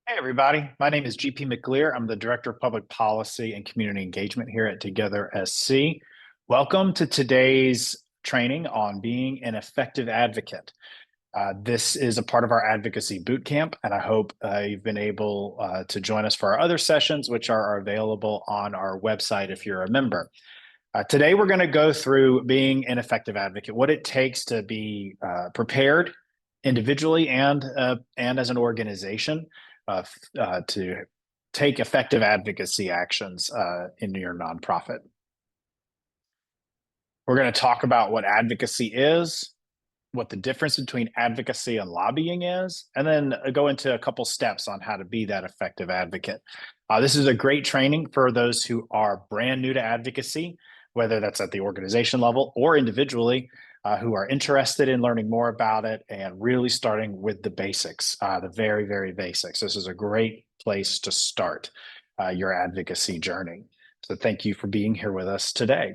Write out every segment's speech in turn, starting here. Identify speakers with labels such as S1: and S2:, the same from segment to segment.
S1: Hey, everybody. My name is GP McLear. I'm the Director of Public Policy and Community Engagement here at Together SC. Welcome to today's training on being an effective advocate. This is a part of our Advocacy Bootcamp, and I hope you've been able to join us for our other sessions, which are available on our website if you're a member. Today, we're going to go through being an effective advocate, what it takes to be prepared individually and as an organization to take effective advocacy actions in your nonprofit. We're going to talk about what advocacy is, what the difference between advocacy and lobbying is, and then go into a couple steps on how to be that effective advocate. This is a great training for those who are brand new to advocacy, whether that's at the organization level or individually, who are interested in learning more about it and really starting with the basics, the very, very basics. This is a great place to start your advocacy journey. So thank you for being here with us today.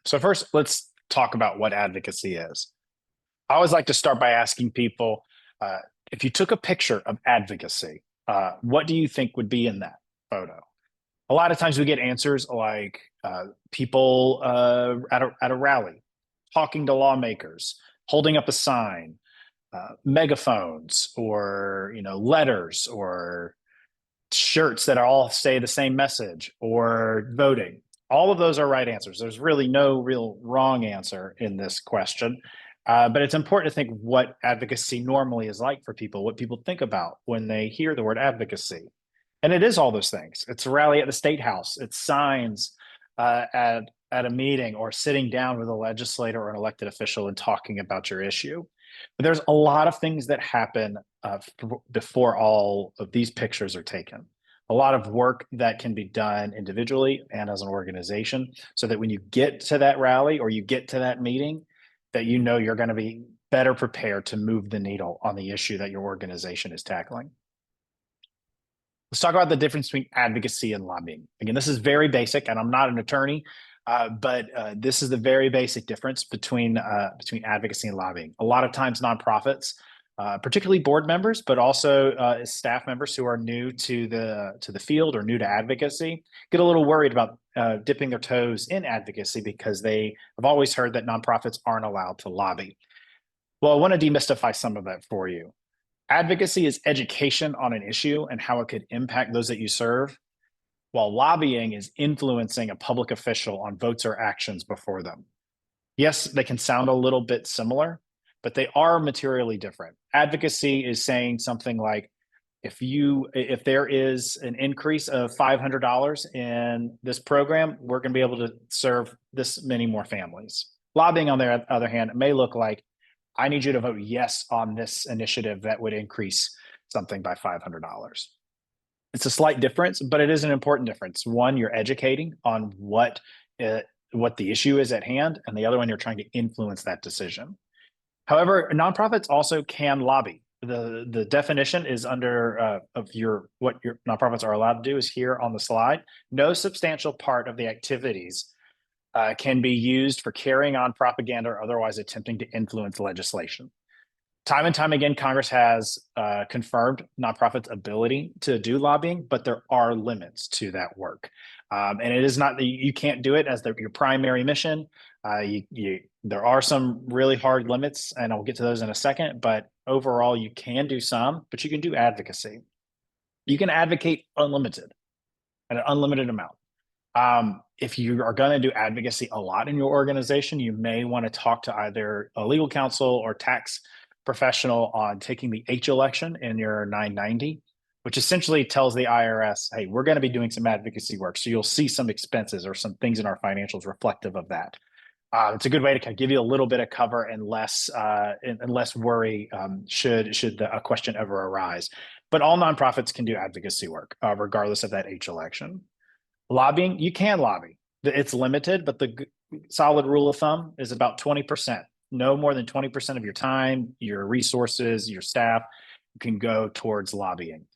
S1: So first, let's talk about what advocacy is. I always like to start by asking people, if you took a picture of advocacy, what do you think would be in that photo? A lot of times we get answers like people at a rally, talking to lawmakers, holding up a sign, megaphones, or letters, or shirts that all say the same message, or voting. All of those are right answers. There's really no real wrong answer in this question. But it's important to think what advocacy normally is like for people, what people think about when they hear the word advocacy. And it is all those things. It's a rally at the State House. It's signs at a meeting, or sitting down with a legislator or an elected official and talking about your issue. But there's a lot of things that happen before all of these pictures are taken. A lot of work that can be done individually and as an organization, so that when you get to that rally or you get to that meeting, that you know you're going to be better prepared to move the needle on the issue that your organization is tackling. Let's talk about the difference between advocacy and lobbying. Again, this is very basic, and I'm not an attorney, but this is the very basic difference between advocacy and lobbying. A lot of times, nonprofits, particularly board members, but also staff members who are new to the field or new to advocacy, get a little worried about dipping their toes in advocacy because they have always heard that nonprofits aren't allowed to lobby. Well, I want to demystify some of that for you. Advocacy is education on an issue and how it could impact those that you serve, while lobbying is influencing a public official on votes or actions before them. Yes, they can sound a little bit similar, but they are materially different. Advocacy is saying something like, if there is an increase of $500 in this program, we're going to be able to serve this many more families. Lobbying, on the other hand, it may look like, I need you to vote yes on this initiative that would increase something by $500. It's a slight difference, but it is an important difference. One, you're educating on what the issue is at hand, and the other one, you're trying to influence that decision. However, nonprofits also can lobby. The definition is under what your nonprofits are allowed to do is here on the slide. No substantial part of the activities can be used for carrying on propaganda or otherwise attempting to influence legislation. Time and time again, Congress has confirmed nonprofits' ability to do lobbying, but there are limits to that work. And it is not that you can't do it as your primary mission. There are some really hard limits, and I'll get to those in a second, but overall, you can do some, but you can do advocacy. You can advocate unlimited, at an unlimited amount. If you are going to do advocacy a lot in your organization, you may want to talk to either a legal counsel or tax professional on taking the H election in your 990, which essentially tells the IRS, hey, we're going to be doing some advocacy work. So you'll see some expenses or some things in our financials reflective of that. It's a good way to kind of give you a little bit of cover and less worry should a question ever arise. But all nonprofits can do advocacy work, regardless of that H election. Lobbying, you can lobby. It's limited, but the solid rule of thumb is about 20%. No more than 20% of your time, your resources, your staff can go towards lobbying.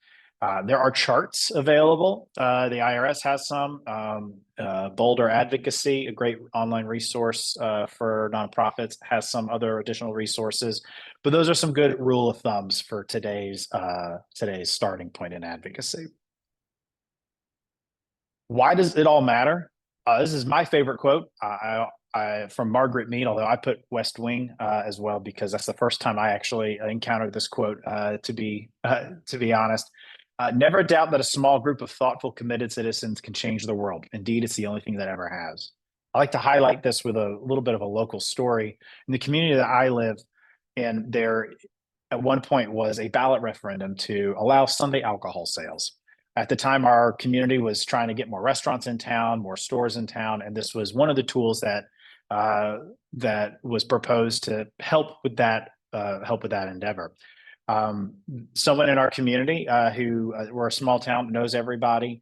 S1: There are charts available. The IRS has some. Boulder Advocacy, a great online resource for nonprofits, has some other additional resources. But those are some good rule of thumbs for today's starting point in advocacy. Why does it all matter? This is my favorite quote from Margaret Mead, although I put West Wing as well because that's the first time I actually encountered this quote. To be honest, never doubt that a small group of thoughtful, committed citizens can change the world. Indeed, it's the only thing that ever has. I like to highlight this with a little bit of a local story. In the community that I live in, there at one point was a ballot referendum to allow Sunday alcohol sales. At the time, our community was trying to get more restaurants in town, more stores in town, and this was one of the tools that was proposed to help with that endeavor. Someone in our community who we're a small town, knows everybody,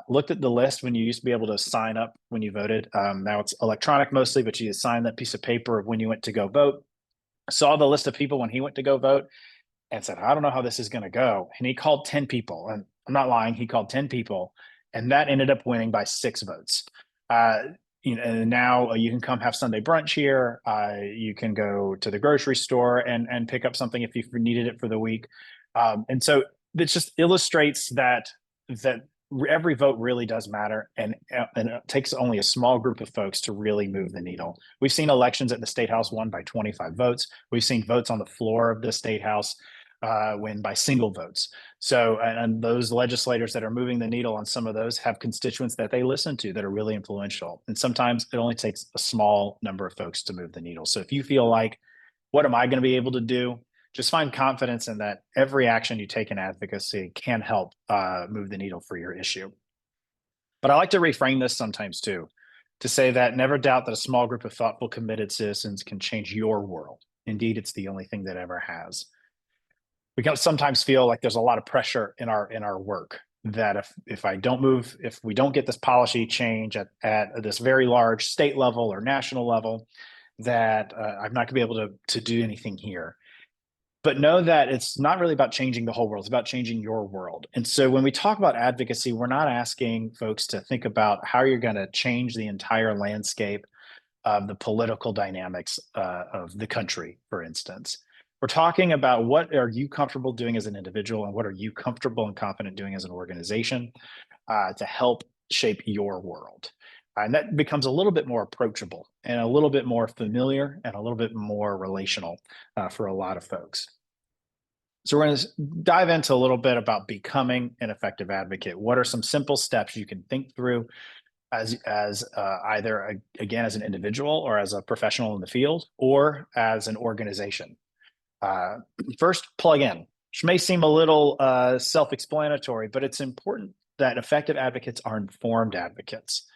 S1: looked at the list when you used to be able to sign up when you voted. Now it's electronic mostly, but you signed that piece of paper of when you went to go vote. Saw the list of people when he went to go vote and said, I don't know how this is going to go. And he called 10 people. And I'm not lying, he called 10 people. And that ended up winning by 6 votes. And now you can come have Sunday brunch here. You can go to the grocery store and pick up something if you needed it for the week. And so it just illustrates that every vote really does matter, and it takes only a small group of folks to really move the needle. We've seen elections at the State House won by 25 votes. We've seen votes on the floor of the State House win by single votes. So, and those legislators that are moving the needle on some of those have constituents that they listen to that are really influential. And sometimes it only takes a small number of folks to move the needle. So if you feel like, what am I going to be able to do? Just find confidence in that every action you take in advocacy can help move the needle for your issue. But I like to reframe this sometimes too, to say that never doubt that a small group of thoughtful, committed citizens can change your world. Indeed, it's the only thing that ever has. We can sometimes feel like there's a lot of pressure in our work, that if we don't get this policy change at this very large state level or national level, that I'm not going to be able to do anything here. But know that it's not really about changing the whole world. It's about changing your world. And so when we talk about advocacy, we're not asking folks to think about how you're going to change the entire landscape of the political dynamics of the country, for instance. We're talking about what are you comfortable doing as an individual and what are you comfortable and confident doing as an organization to help shape your world. And that becomes a little bit more approachable and a little bit more familiar and a little bit more relational for a lot of folks. So we're going to dive into a little bit about becoming an effective advocate. What are some simple steps you can think through as either, again, as an individual or as a professional in the field or as an organization? First, plug in, which may seem a little self-explanatory, but it's important that effective advocates are informed advocates.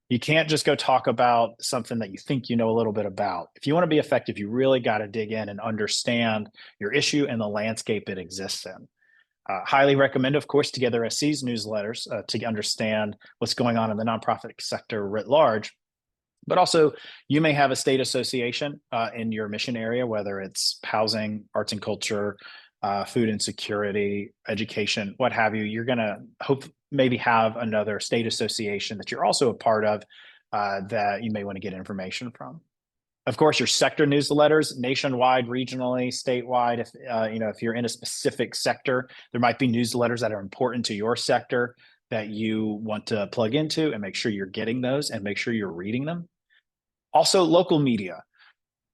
S1: You can't just go talk about something that you think you know a little bit about. If you want to be effective, you really got to dig in and understand your issue and the landscape it exists in. Highly recommend, of course, Together SC's newsletters to understand what's going on in the nonprofit sector writ large. But also, you may have a state association in your mission area, whether it's housing, arts and culture, food and security, education, what have you. You're going to maybe have another state association that you're also a part of that you may want to get information from. Of course, your sector newsletters, nationwide, regionally, statewide. If you're in a specific sector, there might be newsletters that are important to your sector that you want to plug into, and make sure you're getting those and make sure you're reading them. Also, local media.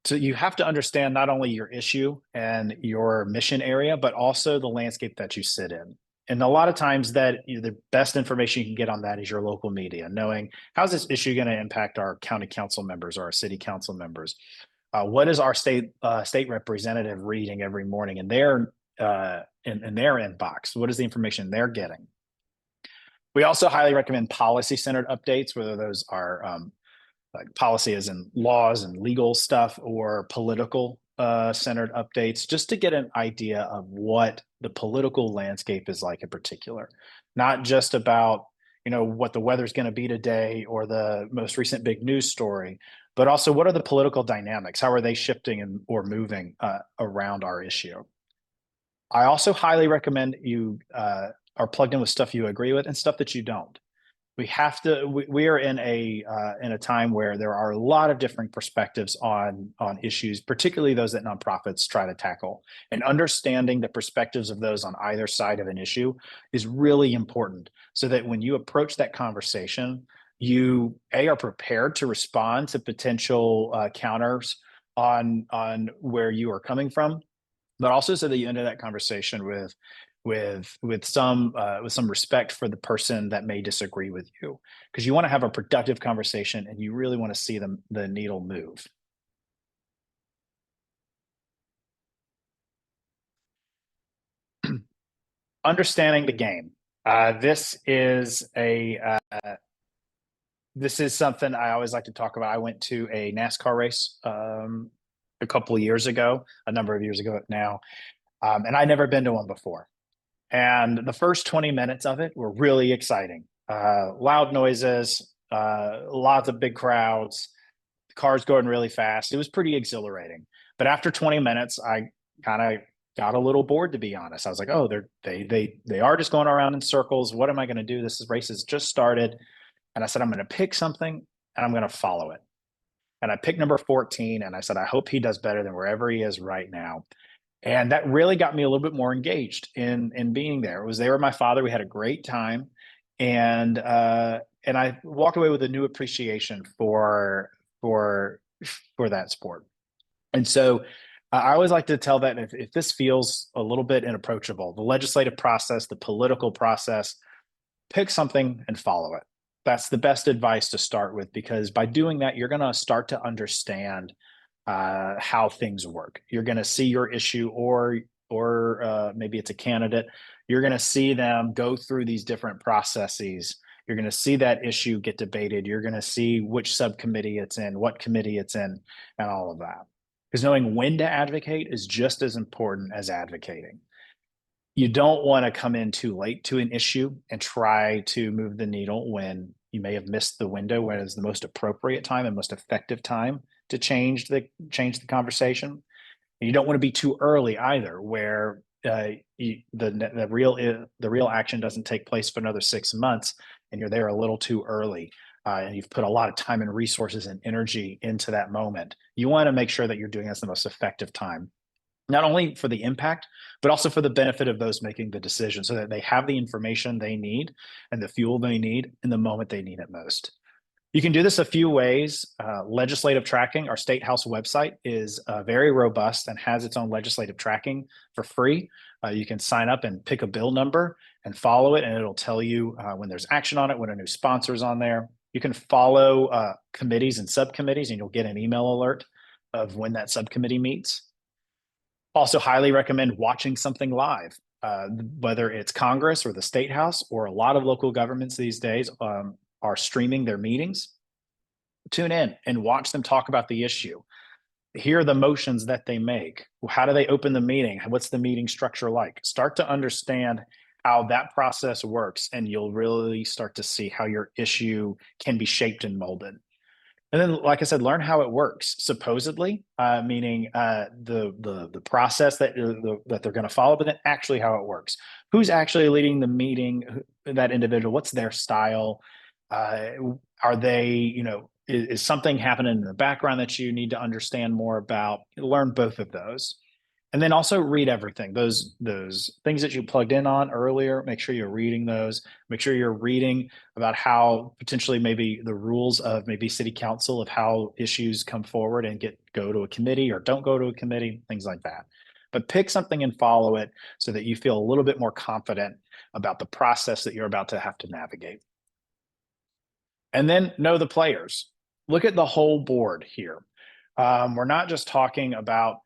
S1: So you have to understand not only your issue and your mission area, but also the landscape that you sit in. And a lot of times that the best information you can get on that is your local media, knowing how's this issue going to impact our county council members or our city council members? What is our state representative reading every morning in their inbox? What is the information they're getting? We also highly recommend policy-centered updates, whether those are like policy as in laws and legal stuff or political centered updates, just to get an idea of what the political landscape is like in particular. Not just about, what the weather's going to be today or the most recent big news story, but also what are the political dynamics? How are they shifting or moving around our issue? I also highly recommend you are plugged in with stuff you agree with and stuff that you don't. We are in a time where there are a lot of different perspectives on issues, particularly those that nonprofits try to tackle. And understanding the perspectives of those on either side of an issue is really important, so that when you approach that conversation, you are prepared to respond to potential counters on where you are coming from, but also so that you enter that conversation with some respect for the person that may disagree with you, because you want to have a productive conversation and you really want to see the needle move. Understanding the game. This is something I always like to talk about. I went to a NASCAR race a couple of years ago, a number of years ago now, and I'd never been to one before. And the first 20 minutes of it were really exciting. Loud noises, lots of big crowds, cars going really fast. It was pretty exhilarating. But after 20 minutes, I kind of got a little bored, to be honest. I was like, oh, they are just going around in circles. What am I going to do? This race has just started. And I said, I'm going to pick something and I'm going to follow it. And I picked number 14, and I said, I hope he does better than wherever he is right now. And that really got me a little bit more engaged in being there. It was there with my father. We had a great time, and I walked away with a new appreciation for that sport. And so I always like to tell that if this feels a little bit inapproachable, the legislative process, the political process, pick something and follow it. That's the best advice to start with, because by doing that, you're going to start to understand how things work. You're going to see your issue, or maybe it's a candidate. You're going to see them go through these different processes. You're going to see that issue get debated. You're going to see which subcommittee it's in, what committee it's in, and all of that. Because knowing when to advocate is just as important as advocating. You don't want to come in too late to an issue and try to move the needle when you may have missed the window when it's the most appropriate time and most effective time to change the conversation. And you don't want to be too early either, where the real action doesn't take place for another 6 months, and you're there a little too early, and you've put a lot of time and resources and energy into that moment. You want to make sure that you're doing this the most effective time, not only for the impact, but also for the benefit of those making the decision, so that they have the information they need and the fuel they need in the moment they need it most. You can do this a few ways. Legislative tracking. Our State House website is very robust and has its own legislative tracking for free. You can sign up and pick a bill number and follow it, and it'll tell you when there's action on it, when a new sponsor is on there. You can follow committees and subcommittees, and you'll get an email alert of when that subcommittee meets. Also highly recommend watching something live, whether it's Congress or the State House, or a lot of local governments these days are streaming their meetings. Tune in and watch them talk about the issue. Hear the motions that they make. How do they open the meeting? What's the meeting structure like? Start to understand how that process works, and you'll really start to see how your issue can be shaped and molded. And then, like I said, learn how it works. Supposedly, meaning the process that they're going to follow, but then actually how it works. Who's actually leading the meeting? That individual. What's their style? Are they, is something happening in the background that you need to understand more about? Learn both of those. And then also read everything. Those things that you plugged in on earlier, make sure you're reading those. Make sure you're reading about how potentially maybe the rules of maybe city council, of how issues come forward and go to a committee or don't go to a committee, things like that. But pick something and follow it so that you feel a little bit more confident about the process that you're about to have to navigate. And then know the players. Look at the whole board here. We're not just talking about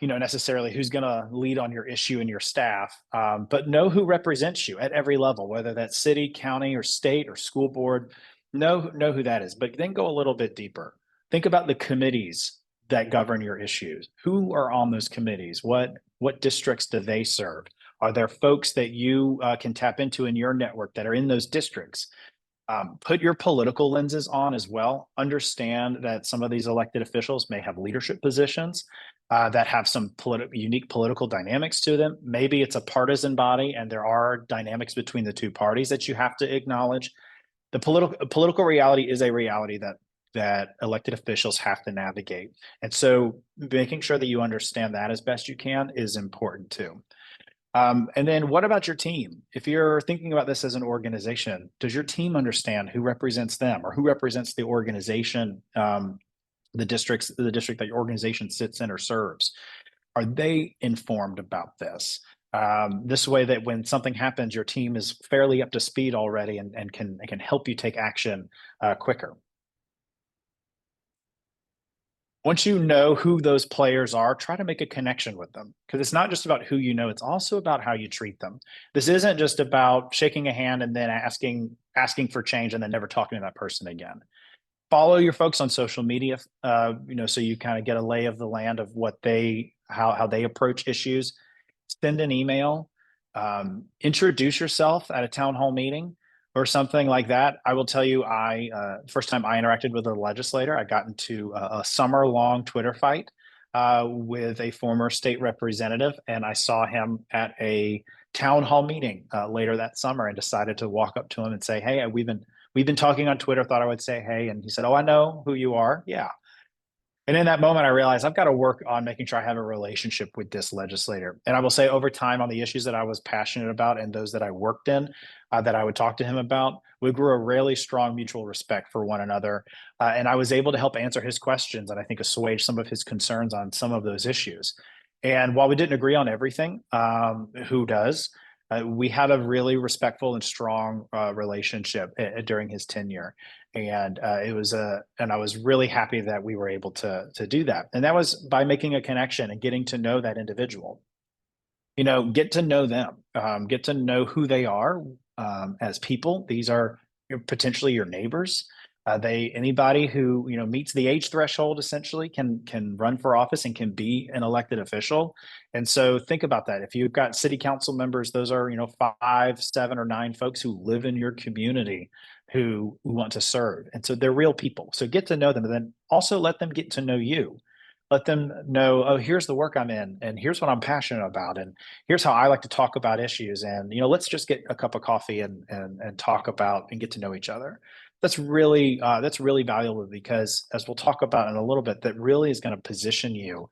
S1: necessarily who's going to lead on your issue and your staff, but know who represents you at every level, whether that's city, county, or state, or school board. Know who that is, but then go a little bit deeper. Think about the committees that govern your issues. Who are on those committees? What districts do they serve? Are there folks that you can tap into in your network that are in those districts? Put your political lenses on as well. Understand that some of these elected officials may have leadership positions, that have some unique political dynamics to them. Maybe it's a partisan body, and there are dynamics between the two parties that you have to acknowledge. The political reality is a reality that elected officials have to navigate, and so making sure that you understand that as best you can is important too. And then what about your team? If you're thinking about this as an organization, does your team understand who represents them or who represents the organization, the district that your organization sits in or serves? Are they informed about this? This way that when something happens, your team is fairly up to speed already and can help you take action quicker. Once you know who those players are, try to make a connection with them because it's not just about who you know, it's also about how you treat them. This isn't just about shaking a hand and then asking for change and then never talking to that person again. Follow your folks on social media, so you kind of get a lay of the land of what how they approach issues. Send an email, introduce yourself at a town hall meeting or something like that. I will tell you, first time I interacted with a legislator, I got into a summer long Twitter fight with a former state representative, and I saw him at a town hall meeting later that summer, and decided to walk up to him and say, "Hey, we've been talking on Twitter. Thought I would say hey," and he said, "Oh, I know who you are. Yeah." And in that moment, I realized I've got to work on making sure I have a relationship with this legislator. And I will say, over time, on the issues that I was passionate about and those that I worked in, that I would talk to him about, we grew a really strong mutual respect for one another. And I was able to help answer his questions and I think assuage some of his concerns on some of those issues. And while we didn't agree on everything, who does? We had a really respectful and strong relationship during his tenure, and and I was really happy that we were able to do that, and that was by making a connection and getting to know that individual. Get to know them, get to know who they are as people. These are potentially your neighbors. They Anybody who meets the age threshold essentially can run for office and can be an elected official. And so think about that. If you've got city council members, those are 5, 7, or 9 folks who live in your community who want to serve, and so they're real people. So get to know them, and then also let them get to know you. Let them know, oh, here's the work I'm in, and here's what I'm passionate about, and here's how I like to talk about issues. And let's just get a cup of coffee and talk about and get to know each other. That's really valuable because, as we'll talk about in a little bit, that really is going to position you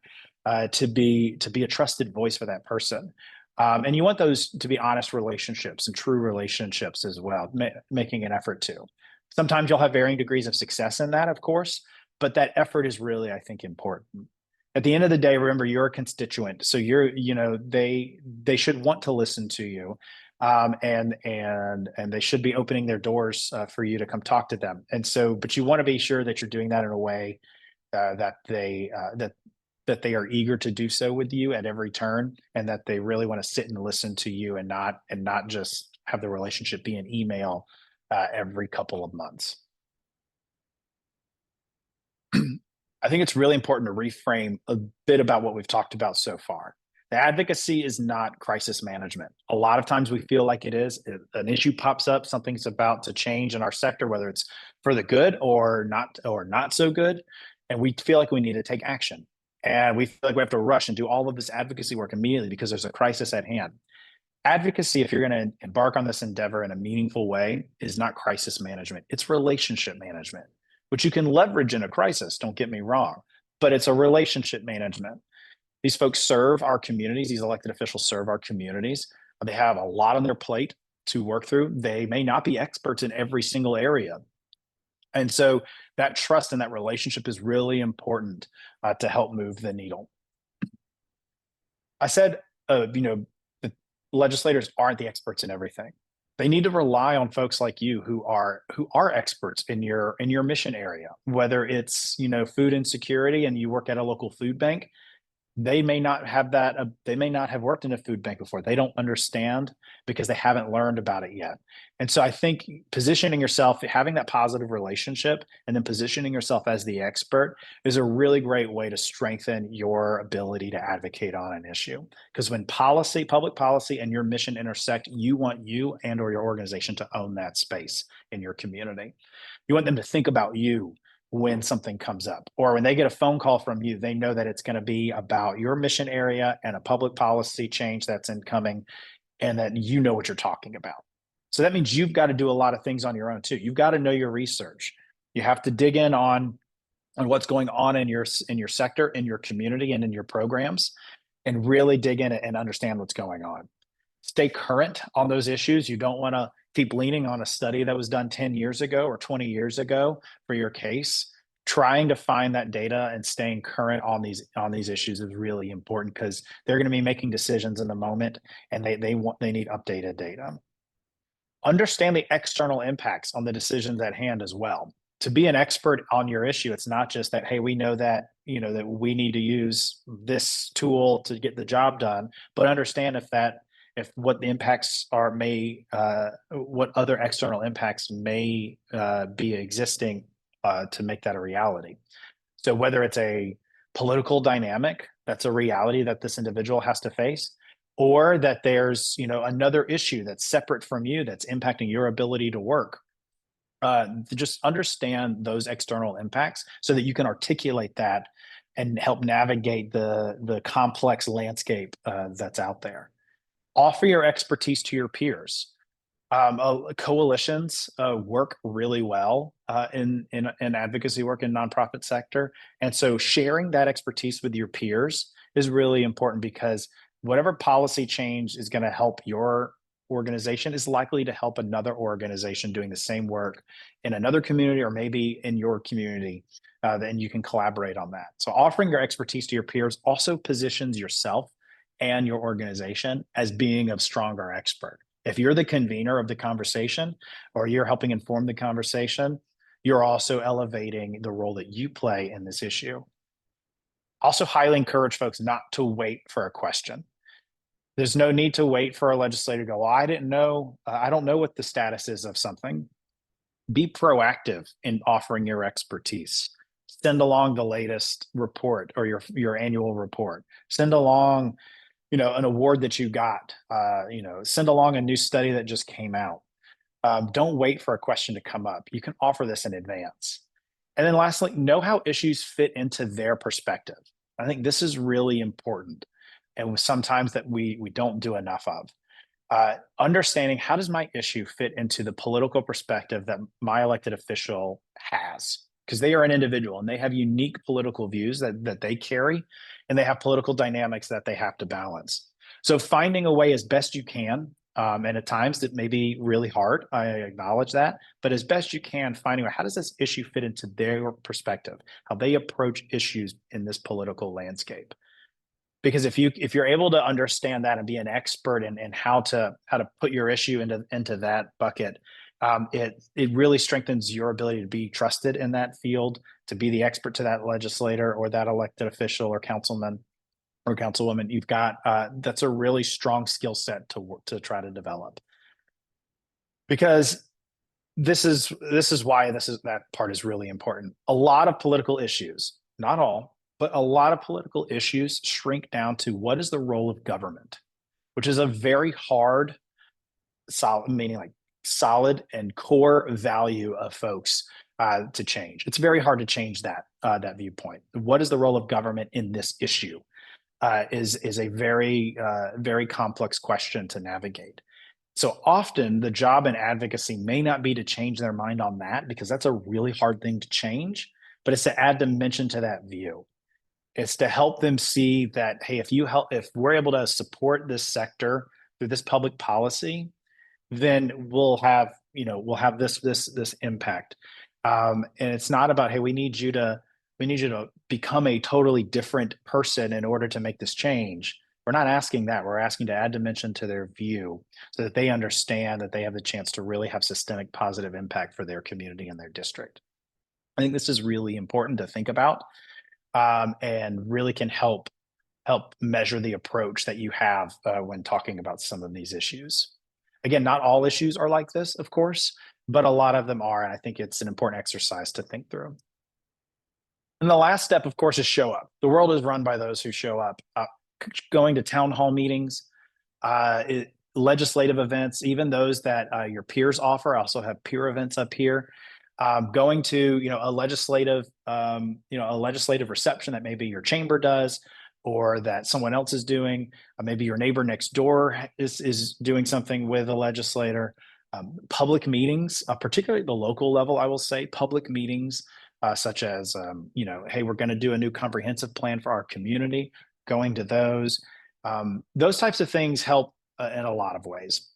S1: to be a trusted voice for that person. And you want those to be honest relationships and true relationships as well, making an effort to. Sometimes you'll have varying degrees of success in that, of course, but that effort is really, I think, important. At the end of the day, remember, you're a constituent, so they should want to listen to you, and they should be opening their doors for you to come talk to them. And so, but you want to be sure that you're doing that in a way that they are eager to do so with you at every turn, and that they really want to sit and listen to you, and not just have the relationship be an email every couple of months. I think it's really important to reframe a bit about what we've talked about so far. The advocacy is not crisis management. A lot of times we feel like it is. An issue pops up, something's about to change in our sector, whether it's for the good or not so good, and we feel like we need to take action. And we feel like we have to rush and do all of this advocacy work immediately because there's a crisis at hand. Advocacy, if you're going to embark on this endeavor in a meaningful way, is not crisis management. It's relationship management, which you can leverage in a crisis, don't get me wrong, but it's a relationship management. These folks serve our communities. These elected officials serve our communities. They have a lot on their plate to work through. They may not be experts in every single area. And so that trust and that relationship is really important to help move the needle. I said, the legislators aren't the experts in everything. They need to rely on folks like you who are experts in your mission area, whether it's food insecurity and you work at a local food bank. They may not have that. They may not have worked in a food bank before. They don't understand because they haven't learned about it yet. And so I think positioning yourself, having that positive relationship, and then positioning yourself as the expert is a really great way to strengthen your ability to advocate on an issue. Because when public policy and your mission intersect, you want you and or your organization to own that space in your community. You want them to think about you when something comes up, or when they get a phone call from you, they know that it's going to be about your mission area and a public policy change that's incoming, and that you know what you're talking about. So that means you've got to do a lot of things on your own too. You've got to know your research. You have to dig in on what's going on in your sector, in your community, and in your programs, and really dig in and understand what's going on. Stay current on those issues. You don't want to keep leaning on a study that was done 10 years ago or 20 years ago for your case. Trying to find that data and staying current on these issues is really important, because they're going to be making decisions in the moment, and they need updated data. Understand the external impacts on the decisions at hand as well. To be an expert on your issue, it's not just that, hey, we know that, that we need to use this tool to get the job done, but understand if what the impacts are what other external impacts may be existing to make that a reality. So whether it's a political dynamic that's a reality that this individual has to face, or that there's another issue that's separate from you that's impacting your ability to work, to just understand those external impacts so that you can articulate that and help navigate the complex landscape that's out there. Offer your expertise to your peers. Coalitions work really well in advocacy work in nonprofit sector, and so sharing that expertise with your peers is really important, because whatever policy change is going to help your organization is likely to help another organization doing the same work in another community, or maybe in your community. Then you can collaborate on that. So offering your expertise to your peers also positions yourself and your organization as being a stronger expert. If you're the convener of the conversation, or you're helping inform the conversation, you're also elevating the role that you play in this issue. Also, highly encourage folks not to wait for a question. There's no need to wait for a legislator to go, well, I didn't know, I don't know what the status is of something. Be proactive in offering your expertise. Send along the latest report, or your annual report. Send along an award that you got, send along a new study that just came out. Don't wait for a question to come up. You can offer this in advance. And then lastly, know how issues fit into their perspective. I think this is really important, and sometimes that we don't do enough of. Understanding, how does my issue fit into the political perspective that my elected official has? Because they are an individual and they have unique political views that they carry, and they have political dynamics that they have to balance. So finding a way as best you can, and at times it may be really hard, I acknowledge that, but as best you can, finding out how does this issue fit into their perspective, how they approach issues in this political landscape. Because if you're able to understand that and be an expert in how to put your issue into that bucket, it really strengthens your ability to be trusted in that field, to be the expert to that legislator or that elected official or councilman or councilwoman. You've got that's a really strong skill set to try to develop. Because this is why that part is really important. A lot of political issues, not all, but a lot of political issues shrink down to what is the role of government, which is a very hard, solid and core value of folks to change. It's very hard to change that viewpoint. What is the role of government in this issue? Is a very very complex question to navigate. So often the job in advocacy may not be to change their mind on that, because that's a really hard thing to change, but it's to add dimension to that view. It's to help them see that, hey, if we're able to support this sector through this public policy, then we'll have this impact. And it's not about, hey, we need you to become a totally different person in order to make this change. We're not asking that. We're asking to add dimension to their view so that they understand that they have the chance to really have systemic positive impact for their community and their district. I think this is really important to think about, and really can help measure the approach that you have when talking about some of these issues. Again, not all issues are like this, of course, but a lot of them are, and I think it's an important exercise to think through. And the last step, of course, is show up. The world is run by those who show up. Going to town hall meetings, legislative events, even those that your peers offer. I also have peer events up here. going to, a legislative, a legislative reception that maybe your chamber does, or that someone else is doing. Maybe your neighbor next door is doing something with a legislator. Public meetings, particularly at the local level, I will say public meetings, such as, hey, we're going to do a new comprehensive plan for our community. Going to those types of things help in a lot of ways.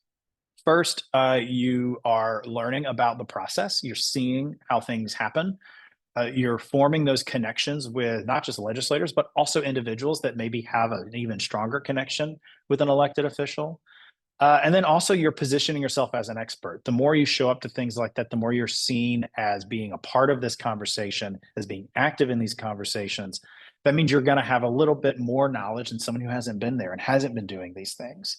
S1: First, you are learning about the process. You're seeing how things happen. You're forming those connections with not just legislators, but also individuals that maybe have an even stronger connection with an elected official. And then also you're positioning yourself as an expert. The more you show up to things like that, the more you're seen as being a part of this conversation, as being active in these conversations. That means you're going to have a little bit more knowledge than someone who hasn't been there and hasn't been doing these things.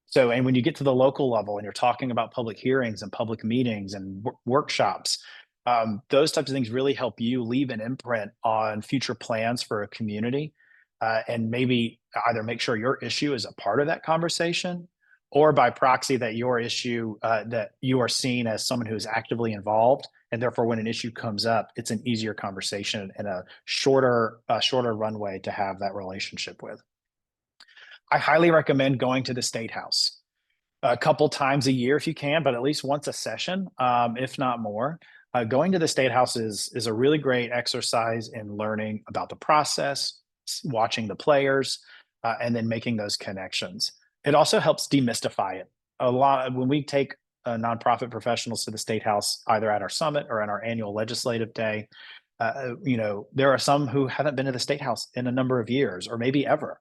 S1: So, and when you get to the local level and you're talking about public hearings and public meetings and workshops, those types of things really help you leave an imprint on future plans for a community, and maybe either make sure your issue is a part of that conversation, or by proxy that your issue, that you are seen as someone who is actively involved. And therefore, when an issue comes up, it's an easier conversation and a shorter runway to have that relationship with. I highly recommend going to the State House a couple times a year if you can, but at least once a session, if not more. Going to the State House is a really great exercise in learning about the process, watching the players, and then making those connections. It also helps demystify it. A lot when we take nonprofit professionals to the State House, either at our summit or at our annual legislative day. There are some who haven't been to the State House in a number of years, or maybe ever.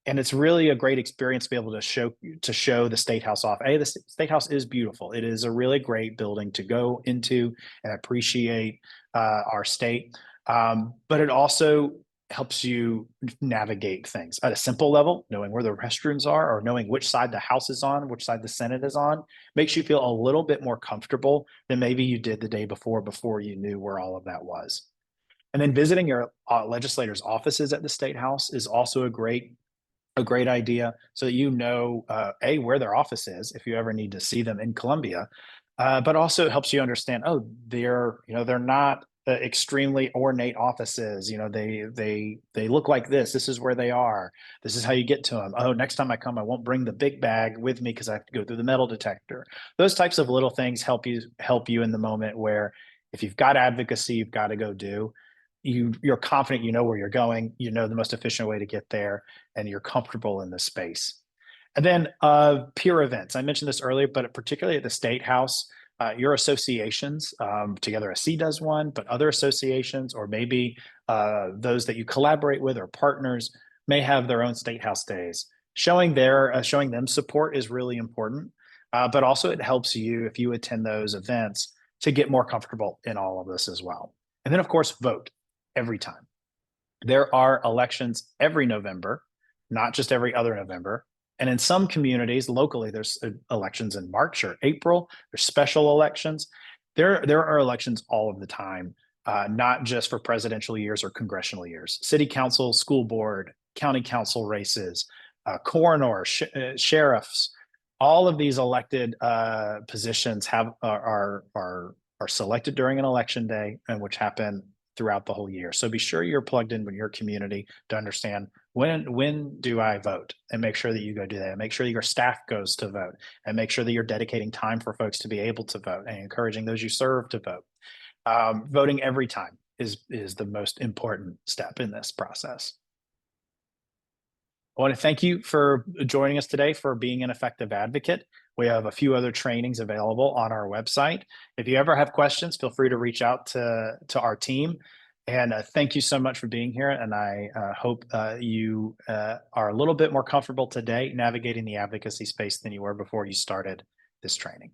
S1: And it's really a great experience to be able to show the State House off. The State House is beautiful. It is a really great building to go into and appreciate our state. But it also helps you navigate things at a simple level. Knowing where the restrooms are, or knowing which side the House is on, which side the Senate is on, makes you feel a little bit more comfortable than maybe you did the day before you knew where all of that was. And then visiting your legislators' offices at the State House is also a great idea, so that where their office is if you ever need to see them in Columbia, but also it helps you understand, they're not extremely ornate offices. They look like this is where they are, this is how you get to them. Next time I come, I won't bring the big bag with me because I have to go through the metal detector. Those types of little things help you in the moment where, if you've got advocacy you've got to go do, you're confident, you know where you're going, you know the most efficient way to get there, and you're comfortable in the space. And then peer events. I mentioned this earlier, but particularly at the State House, your associations, Together SC does one, but other associations, or maybe those that you collaborate with or partners, may have their own State House days. Showing them support is really important, but also it helps you, if you attend those events, to get more comfortable in all of this as well. And then, of course, vote every time. There are elections every November, not just every other November. And in some communities locally, there's elections in March or April. There's special elections. There are elections all of the time, not just for presidential years or congressional years. City council, school board, county council races, coroner, sheriffs. All of these elected positions are selected during an election day, and which happen throughout the whole year. So be sure you're plugged in with your community to understand, when do I vote, and make sure that you go do that. And make sure that your staff goes to vote, and make sure that you're dedicating time for folks to be able to vote, and encouraging those you serve to vote. Voting every time is the most important step in this process. I want to thank you for joining us today, for being an effective advocate. We have a few other trainings available on our website. If you ever have questions, feel free to reach out to our team. And thank you so much for being here. And I hope you are a little bit more comfortable today navigating the advocacy space than you were before you started this training.